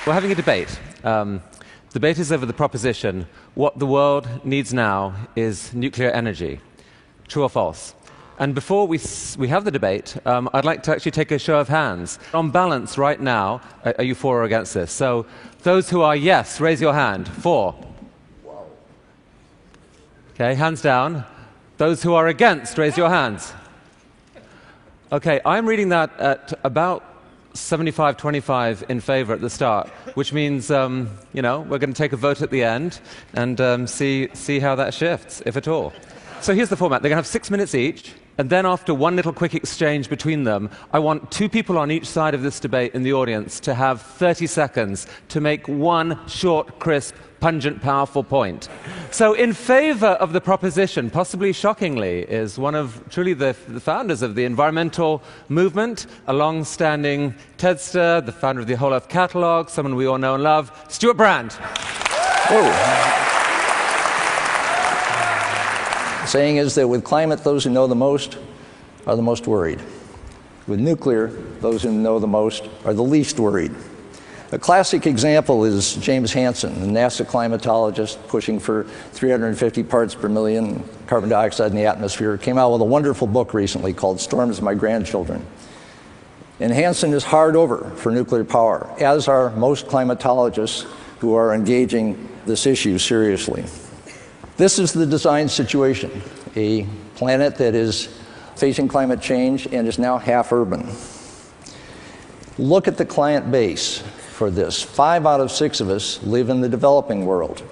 We're having a debate. Debate is over the proposition, what the world needs now is nuclear energy. True or false? And before we have the debate, I'd like to actually take a show of hands. On balance right now, are you for or against this? So those who are yes, raise your hand. For. Okay, hands down. Those who are against, raise your hands. Okay, I'm reading that at about 75-25 in favor at the start, which means, we're going to take a vote at the end and see how that shifts, if at all. So here's the format. They're going to have 6 minutes each, and then after one little quick exchange between them, I want 2 people on each side of this debate in the audience to have 30 seconds to make one short, crisp, pungent, powerful point. So in favor of the proposition, possibly shockingly, is one of truly the founders of the environmental movement, a long-standing TEDster, the founder of the Whole Earth Catalog, someone we all know and love, Stewart Brand. The saying is that with climate, those who know the most are the most worried. With nuclear, those who know the most are the least worried. A classic example is James Hansen, the NASA climatologist pushing for 350 parts per million carbon dioxide in the atmosphere, came out with a wonderful book recently called Storms of My Grandchildren. And Hansen is hard over for nuclear power, as are most climatologists who are engaging this issue seriously. This is the design situation, a planet that is facing climate change and is now half urban. Look at the client base for this. 5 out of 6 of us live in the developing world.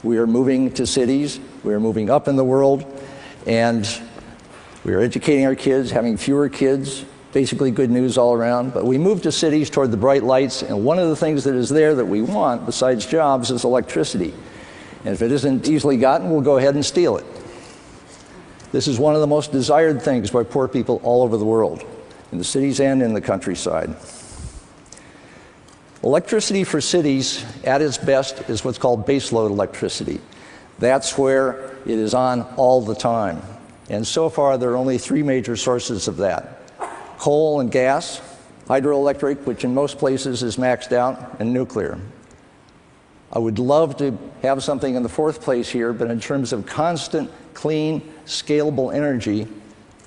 We are moving to cities, we are moving up in the world, and we are educating our kids, having fewer kids, basically good news all around. But we move to cities toward the bright lights, and one of the things that is there that we want, besides jobs, is electricity. And if it isn't easily gotten, we'll go ahead and steal it. This is one of the most desired things by poor people all over the world, in the cities and in the countryside. Electricity for cities, at its best, is what's called baseload electricity. That's where it is on all the time. And so far, there are only 3 major sources of that. Coal and gas, hydroelectric, which in most places is maxed out, and nuclear. I would love to have something in the 4th place here, but in terms of constant, clean, scalable energy,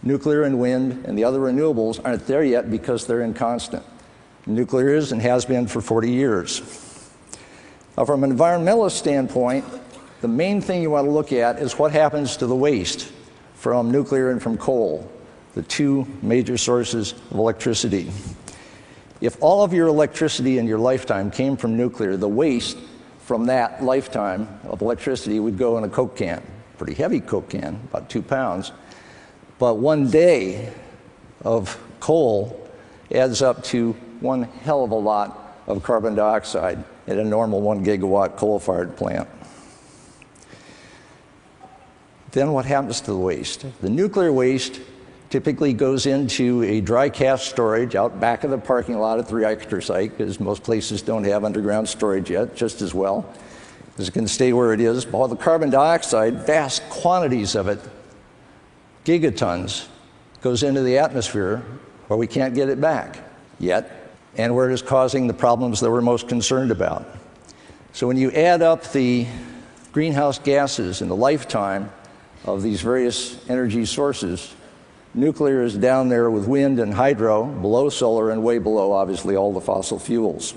nuclear and wind and the other renewables aren't there yet because they're inconstant. Nuclear is and has been for 40 years. Now, from an environmentalist standpoint, the main thing you want to look at is what happens to the waste from nuclear and from coal, the 2 major sources of electricity. If all of your electricity in your lifetime came from nuclear, the waste from that lifetime of electricity would go in a Coke can, pretty heavy Coke can, about 2 pounds. But 1 day of coal adds up to one hell of a lot of carbon dioxide at a normal 1 gigawatt coal-fired plant. Then what happens to the waste? The nuclear waste typically goes into a dry cask storage out back of the parking lot at the reactor site, because most places don't have underground storage yet, just as well, because it can stay where it is. But all the carbon dioxide, vast quantities of it, gigatons, goes into the atmosphere where we can't get it back yet, and where it is causing the problems that we're most concerned about. So when you add up the greenhouse gases in the lifetime of these various energy sources, nuclear is down there with wind and hydro, below solar, and way below, obviously, all the fossil fuels.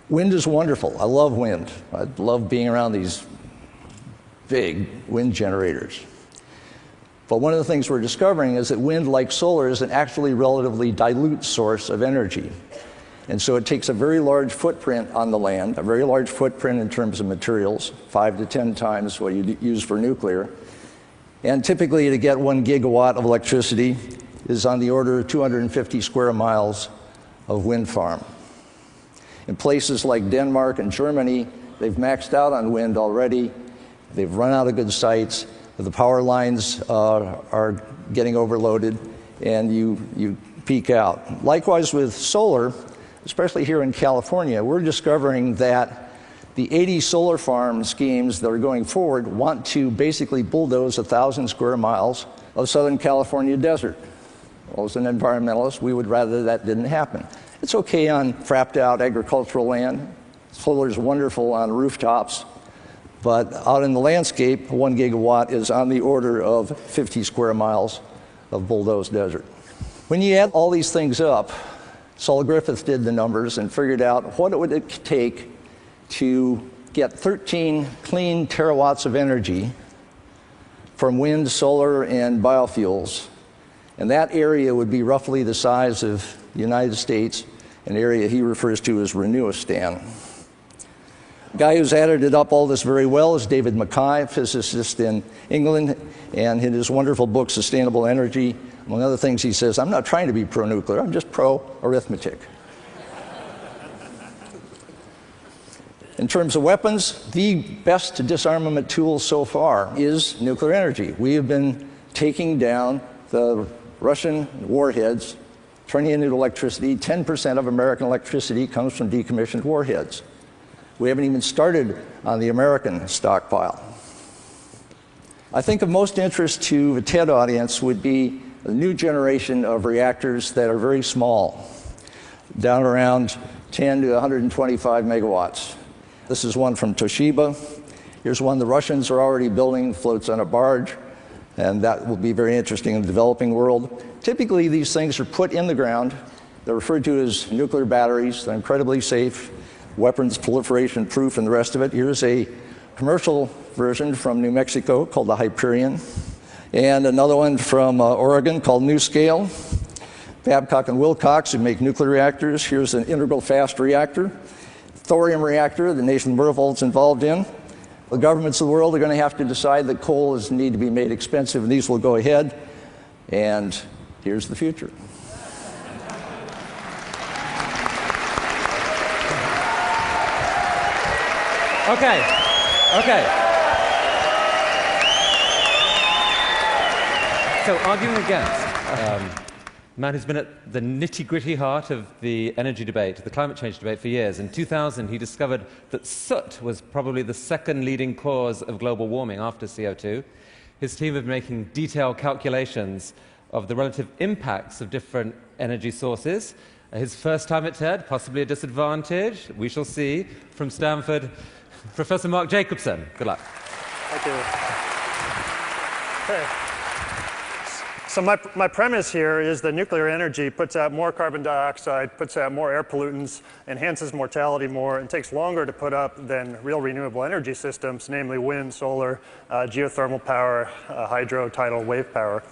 Wind is wonderful. I love wind. I love being around these big wind generators. But one of the things we're discovering is that wind, like solar, is an actually relatively dilute source of energy. And so it takes a very large footprint on the land, a very large footprint in terms of materials, 5 to 10 times what you use for nuclear. And typically to get 1 gigawatt of electricity is on the order of 250 square miles of wind farm. In places like Denmark and Germany, they've maxed out on wind already. They've run out of good sites. The power lines are getting overloaded, and you peak out. Likewise with solar, especially here in California, we're discovering that the 80 solar farm schemes that are going forward want to basically bulldoze 1,000 square miles of Southern California desert. Well, as an environmentalist, we would rather that didn't happen. It's okay on frapped out agricultural land. Solar is wonderful on rooftops. But out in the landscape, 1 gigawatt is on the order of 50 square miles of bulldozed desert. When you add all these things up, Saul Griffith did the numbers and figured out what it would take to get 13 clean terawatts of energy from wind, solar, and biofuels. And that area would be roughly the size of the United States, an area he refers to as Renewistan. The guy who's added it up all this very well is David Mackay, a physicist in England, and in his wonderful book, Sustainable Energy, among other things, he says, I'm not trying to be pro-nuclear, I'm just pro-arithmetic. In terms of weapons, the best disarmament tool so far is nuclear energy. We have been taking down the Russian warheads, turning it into electricity. 10% of American electricity comes from decommissioned warheads. We haven't even started on the American stockpile. I think of most interest to the TED audience would be a new generation of reactors that are very small, down around 10 to 125 megawatts. This is one from Toshiba. Here's one the Russians are already building, floats on a barge, and that will be very interesting in the developing world. Typically, these things are put in the ground. They're referred to as nuclear batteries. They're incredibly safe, weapons proliferation proof, and the rest of it. Here's a commercial version from New Mexico called the Hyperion, and another one from Oregon called NuScale. Babcock and Wilcox, who make nuclear reactors. Here's an integral fast reactor. Thorium reactor, the nation Mervold's involved in. The governments of the world are going to have to decide that coal is need to be made expensive, and these will go ahead. And here's the future. Okay. So arguing against man who's been at the nitty-gritty heart of the energy debate, the climate change debate for years. In 2000, he discovered that soot was probably the second leading cause of global warming after CO2. His team have been making detailed calculations of the relative impacts of different energy sources. His first time at TED, possibly a disadvantage. We shall see. From Stanford, Professor Mark Jacobson. Good luck. Thank you. Okay. So my premise here is that nuclear energy puts out more carbon dioxide, puts out more air pollutants, enhances mortality more, and takes longer to put up than real renewable energy systems, namely wind, solar, geothermal power, hydro, tidal, wave power.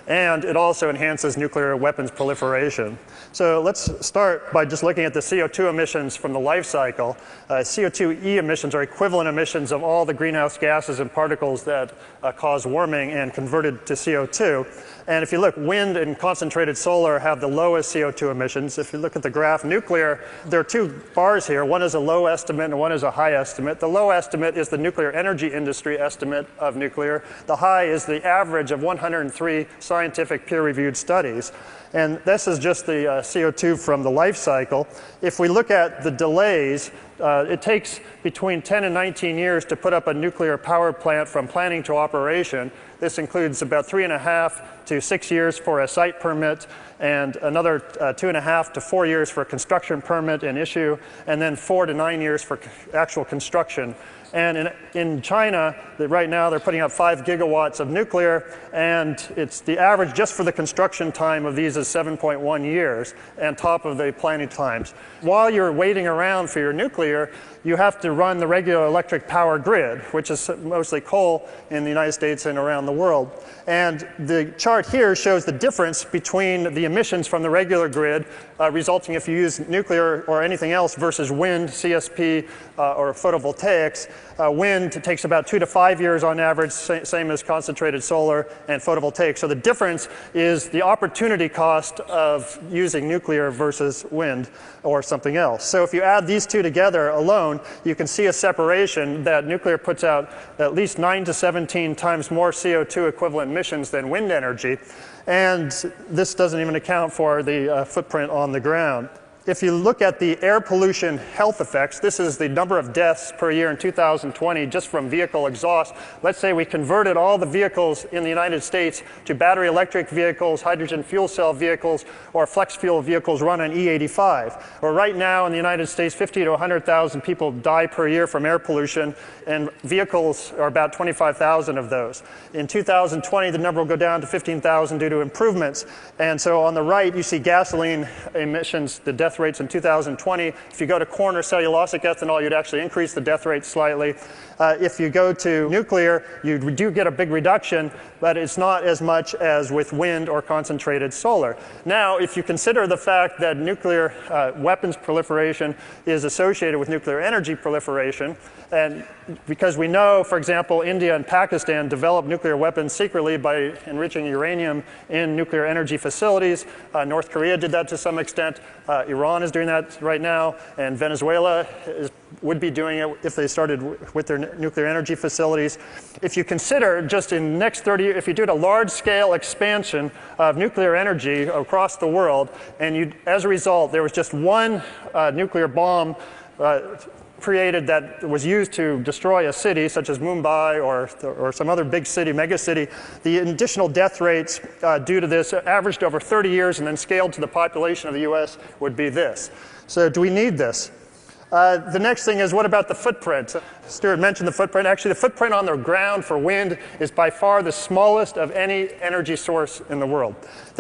And it also enhances nuclear weapons proliferation. So let's start by just looking at the CO2 emissions from the life cycle. CO2e emissions are equivalent emissions of all the greenhouse gases and particles that cause warming and converted to CO2. And if you look, wind and concentrated solar have the lowest CO2 emissions. If you look at the graph, nuclear, there are two bars here. One is a low estimate and one is a high estimate. The low estimate is the nuclear energy industry estimate of nuclear. The high is the average of 103 scientific peer-reviewed studies. And this is just the CO2 from the life cycle. If we look at the delays, it takes between 10 and 19 years to put up a nuclear power plant from planning to operation. This includes about 3.5 to 6 years for a site permit, and another 2.5 to 4 years for a construction permit and issue, and then 4 to 9 years for actual construction. And in China, right now they're putting up 5 gigawatts of nuclear, and it's the average just for the construction time of these is 7.1 years, on top of the planning times. While you're waiting around for your nuclear, you have to run the regular electric power grid, which is mostly coal in the United States and around the world. And the chart here shows the difference between the emissions from the regular grid, resulting if you use nuclear or anything else, versus wind, CSP, or photovoltaics. Wind takes about 2 to 5 years on average, same as concentrated solar and photovoltaic. So the difference is the opportunity cost of using nuclear versus wind or something else. So if you add these two together alone, you can see a separation that nuclear puts out at least 9 to 17 times more CO2 equivalent emissions than wind energy. And this doesn't even account for the footprint on the ground. if you look at the air pollution health effects, this is the number of deaths per year in 2020 just from vehicle exhaust. Let's say we converted all the vehicles in the United States to battery electric vehicles, hydrogen fuel cell vehicles, or flex fuel vehicles run on E85. Well, right now in the United States, 50 to 100,000 people die per year from air pollution, and vehicles are about 25,000 of those. In 2020, the number will go down to 15,000 due to improvements. And so on the right, you see gasoline emissions, the death rates in 2020. If you go to corn or cellulosic ethanol, you'd actually increase the death rate slightly. If you go to nuclear, you do get a big reduction, but it's not as much as with wind or concentrated solar. Now, if you consider the fact that nuclear weapons proliferation is associated with nuclear energy proliferation, and because we know, for example, India and Pakistan developed nuclear weapons secretly by enriching uranium in nuclear energy facilities. North Korea did that to some extent. Iran is doing that right now, and Venezuela would be doing it if they started with their nuclear energy facilities. If you consider just in the next 30 years, if you did a large-scale expansion of nuclear energy across the world, and as a result, there was just one nuclear bomb created that was used to destroy a city, such as Mumbai or some other big city, mega city, the additional death rates due to this averaged over 30 years and then scaled to the population of the US would be this. So do we need this? The next thing is, what about the footprint? Stewart mentioned the footprint. Actually, the footprint on the ground for wind is by far the smallest of any energy source in the world.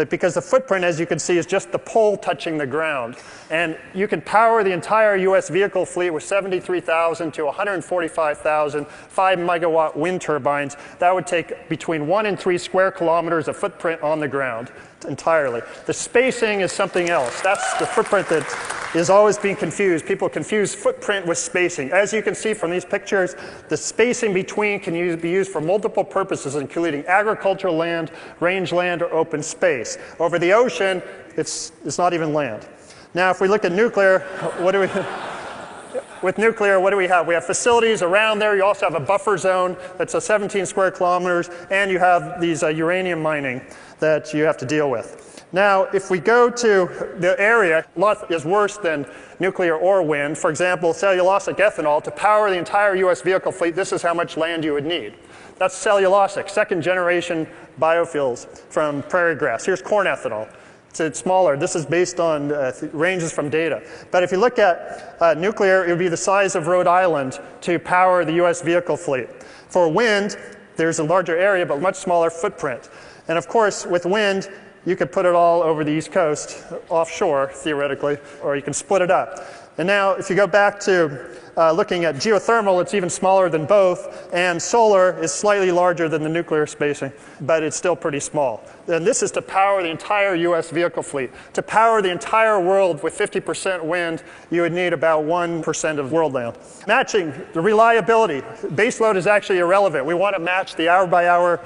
Because the footprint, as you can see, is just the pole touching the ground. And you can power the entire US vehicle fleet with 73,000 to 145,000 5-megawatt wind turbines. That would take between 1 and 3 square kilometers of footprint on the ground entirely. The spacing is something else. That's the footprint that is always being confused. People confuse footprint with spacing. As you can see from these pictures, the spacing between can be used for multiple purposes, including agricultural land, rangeland, or open space. Over the ocean, it's not even land. Now, if we look at nuclear, with nuclear, what do we have? We have facilities around there. You also have a buffer zone that's 17 square kilometers, and you have these uranium mining that you have to deal with. Now, if we go to the area, a lot is worse than nuclear or wind. For example, cellulosic ethanol, to power the entire US vehicle fleet, this is how much land you would need. That's cellulosic, second generation biofuels from prairie grass. Here's corn ethanol. It's smaller. This is based on ranges from data. But if you look at nuclear, it would be the size of Rhode Island to power the US vehicle fleet. For wind, there's a larger area, but much smaller footprint. And of course, with wind, you could put it all over the East Coast, offshore, theoretically, or you can split it up. And now, if you go back to looking at geothermal, it's even smaller than both, and solar is slightly larger than the nuclear spacing, but it's still pretty small. And this is to power the entire US vehicle fleet. To power the entire world with 50% wind, you would need about 1% of world land. Matching, the reliability. Baseload is actually irrelevant. We want to match the hour-by-hour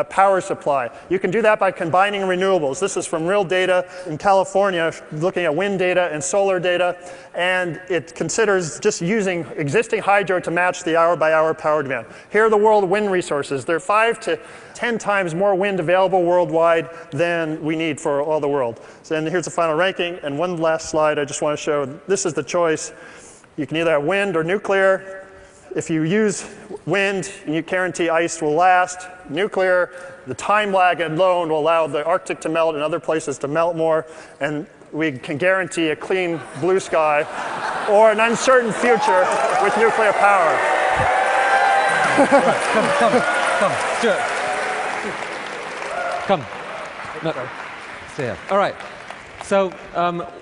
power supply. You can do that by combining renewables. This is from real data in California, looking at wind data and solar data, and it considers just using existing hydro to match the hour-by-hour power demand. Here are the world wind resources. There are 5 to 10 times more wind available worldwide than we need for all the world. So then here's the final ranking, and one last slide I just want to show. This is the choice. You can either have wind or nuclear. If you use wind, you guarantee ice will last. Nuclear, the time lag alone will allow the Arctic to melt and other places to melt more, and we can guarantee a clean blue sky or an uncertain future with nuclear power. Come, Stewart. Come. No. Stay here. All right. So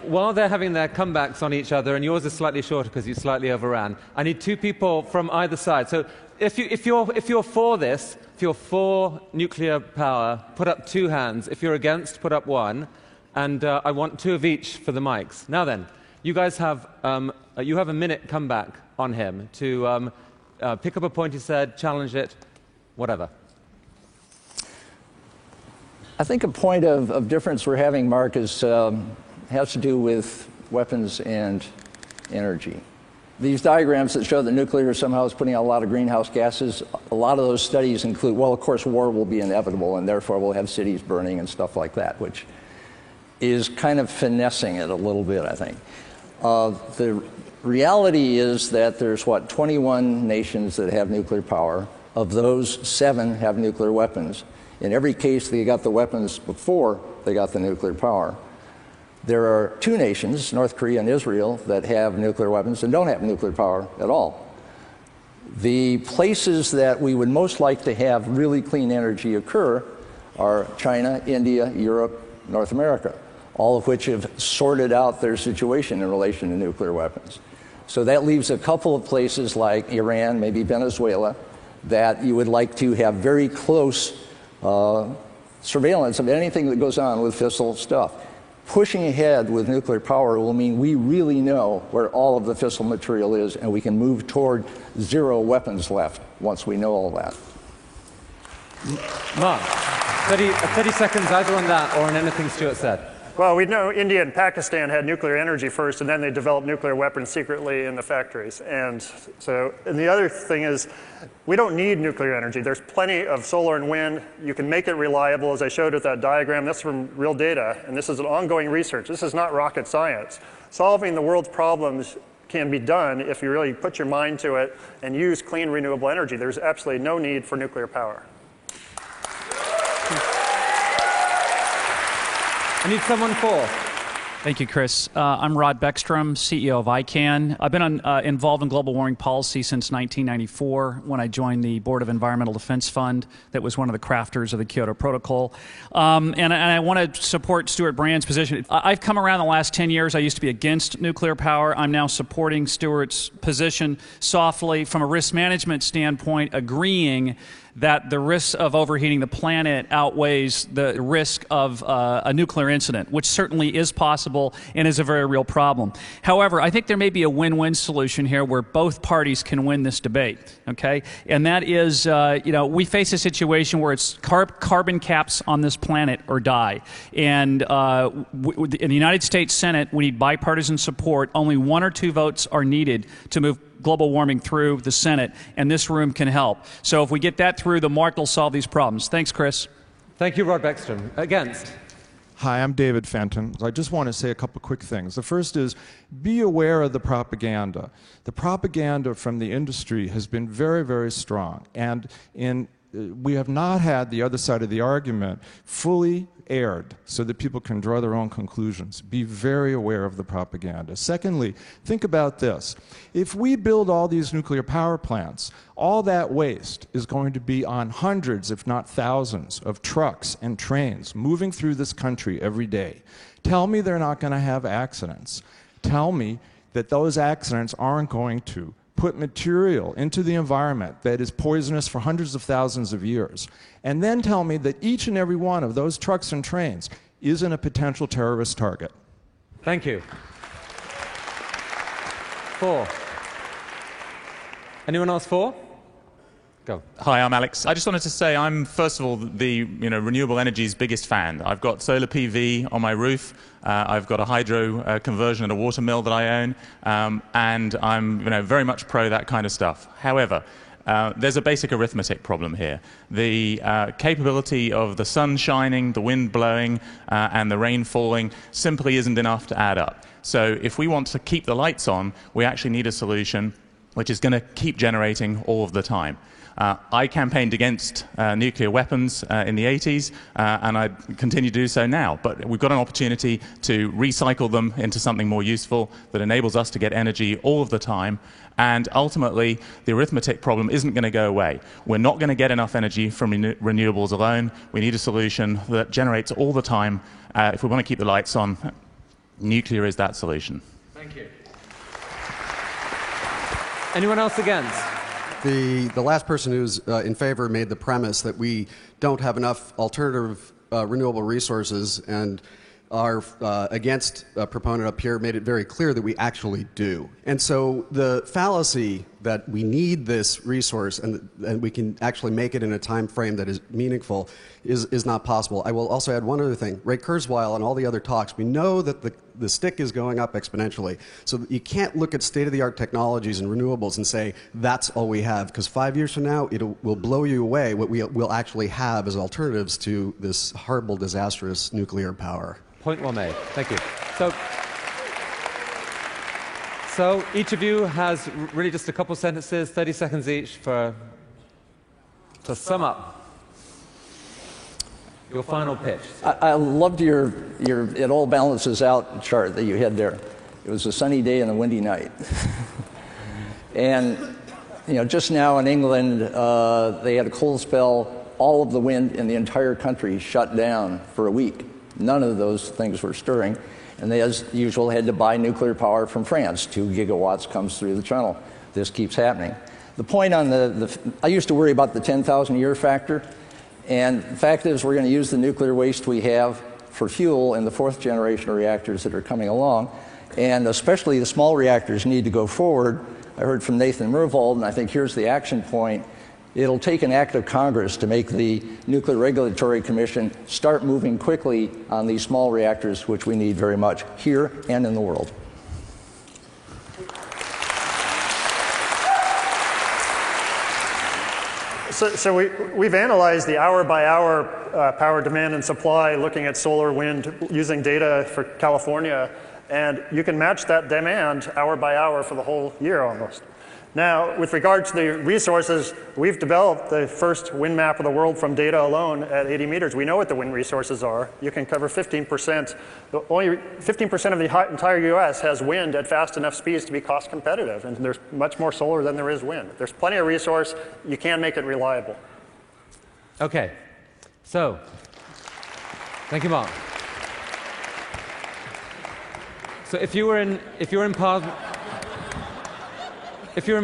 while they're having their comebacks on each other, and yours is slightly shorter because you slightly overran, I need 2 people from either side. So if you're for this, if you're for nuclear power, put up 2 hands. If you're against, put up 1. And I want 2 of each for the mics. Now then, you guys have a minute comeback on him to pick up a point he said, challenge it, whatever. I think a point of difference we're having, Mark, has to do with weapons and energy. These diagrams that show that nuclear somehow is putting out a lot of greenhouse gases, a lot of those studies include, well, of course, war will be inevitable, and therefore we'll have cities burning and stuff like that, which is kind of finessing it a little bit, I think. The reality is that there's, 21 nations that have nuclear power. Of those, 7 have nuclear weapons. In every case, they got the weapons before they got the nuclear power. There are 2 nations, North Korea and Israel, that have nuclear weapons and don't have nuclear power at all. The places that we would most like to have really clean energy occur are China, India, Europe, North America, all of which have sorted out their situation in relation to nuclear weapons. So that leaves a couple of places like Iran, maybe Venezuela, that you would like to have very close surveillance of anything that goes on with fissile stuff. Pushing ahead with nuclear power will mean we really know where all of the fissile material is, and we can move toward 0 weapons left once we know all that. Mark, 30 seconds either on that or on anything Stewart said. Well, we know India and Pakistan had nuclear energy first, and then they developed nuclear weapons secretly in the factories. And the other thing is, we don't need nuclear energy. There's plenty of solar and wind. You can make it reliable, as I showed with that diagram. That's from real data, and this is an ongoing research. This is not rocket science. Solving the world's problems can be done if you really put your mind to it and use clean, renewable energy. There's absolutely no need for nuclear power. I need someone for. Thank you, Chris. I'm Rod Beckstrom, CEO of ICANN. I've been involved in global warming policy since 1994 when I joined the Board of Environmental Defense Fund that was one of the crafters of the Kyoto Protocol. And I want to support Stewart Brand's position. I've come around the last 10 years. I used to be against nuclear power. I'm now supporting Stewart's position softly from a risk management standpoint, agreeing that the risk of overheating the planet outweighs the risk of a nuclear incident, which certainly is possible and is a very real problem. However, I think there may be a win-win solution here where both parties can win this debate, okay? And that is, we face a situation where it's carbon caps on this planet or die. And in the United States Senate, we need bipartisan support. Only 1 or 2 votes are needed to move global warming through the Senate, and this room can help. So if we get that through, the market will solve these problems. Thanks, Chris. Thank you, Rod Beckstrom. Against? Hi, I'm David Fenton. I just want to say a couple quick things. The first is, be aware of the propaganda. The propaganda from the industry has been very, very strong, and we have not had the other side of the argument fully aired so that people can draw their own conclusions. Be very aware of the propaganda. Secondly, think about this. If we build all these nuclear power plants, all that waste is going to be on hundreds, if not thousands, of trucks and trains moving through this country every day. Tell me they're not going to have accidents. Tell me that those accidents aren't going to put material into the environment that is poisonous for hundreds of thousands of years. And then tell me that each and every one of those trucks and trains isn't a potential terrorist target. Thank you. 4. Anyone else for? Go. Hi, I'm Alex. I just wanted to say I'm, first of all, the renewable energy's biggest fan. I've got solar PV on my roof. I've got a hydro conversion at a water mill that I own, and I'm very much pro that kind of stuff. However, there's a basic arithmetic problem here. The capability of the sun shining, the wind blowing, and the rain falling simply isn't enough to add up. So if we want to keep the lights on, we actually need a solution which is going to keep generating all of the time. I campaigned against nuclear weapons in the 80s, and I continue to do so now. But we've got an opportunity to recycle them into something more useful that enables us to get energy all of the time. And ultimately, the arithmetic problem isn't going to go away. We're not going to get enough energy from renewables alone. We need a solution that generates all the time. If we want to keep the lights on, nuclear is that solution. Thank you. Anyone else against? The last person who's in favor made the premise that we don't have enough alternative renewable resources, and our against proponent up here made it very clear that we actually do. And so the fallacy that we need this resource and we can actually make it in a time frame that is meaningful is not possible. I will also add one other thing. Ray Kurzweil and all the other talks, we know that the stick is going up exponentially. So you can't look at state-of-the-art technologies and renewables and say that's all we have, because 5 years from now it will blow you away what we will actually have as alternatives to this horrible, disastrous nuclear power. Point well made. Thank you. So, So each of you has really just a couple sentences, 30 seconds each, to sum up your final pitch. I loved your it all balances out chart that you had there. It was a sunny day and a windy night. And just now in England, they had a cold spell. All of the wind in the entire country shut down for a week. None of those things were stirring. And they, as usual, had to buy nuclear power from France. 2 gigawatts comes through the tunnel. This keeps happening. The point on I used to worry about the 10,000-year factor. And the fact is we're going to use the nuclear waste we have for fuel in the 4th generation of reactors that are coming along. And especially the small reactors need to go forward. I heard from Nathan Myhrvold, and I think here's the action point. It'll take an act of Congress to make the Nuclear Regulatory Commission start moving quickly on these small reactors, which we need very much here and in the world. So we've analyzed the hour-by-hour power demand and supply, looking at solar, wind, using data for California, and you can match that demand hour by hour for the whole year almost. Now, with regard to the resources, we've developed the first wind map of the world from data alone at 80 meters. We know what the wind resources are. You can cover 15%. Only 15% of the entire US has wind at fast enough speeds to be cost competitive, and there's much more solar than there is wind. There's plenty of resource. You can make it reliable. Okay. So, thank you, Mark. So if you're in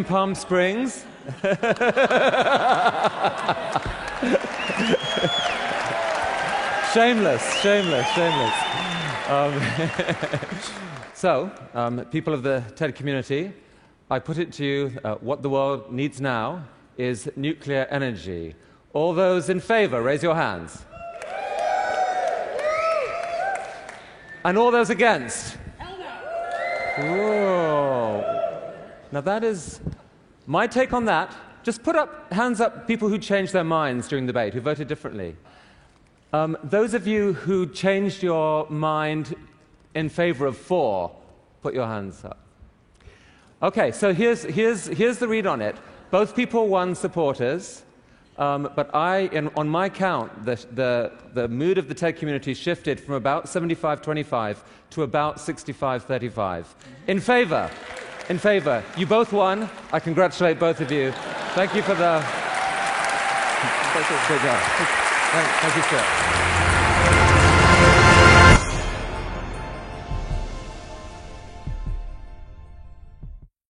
Palm Springs, shameless. So, people of the TED community, I put it to you, what the world needs now is nuclear energy. All those in favor, raise your hands. And all those against? Whoa. Now that is my take on that. Just put up hands up, people who changed their minds during the debate, who voted differently. Those of you who changed your mind in favor of 4, put your hands up. Okay, so here's the read on it. Both people won supporters, but on my count, the mood of the TED community shifted from about 75-25 to about 65-35. In favor. In favor. You both won. I congratulate both of you. Thank you for the... Thank you, Stuart.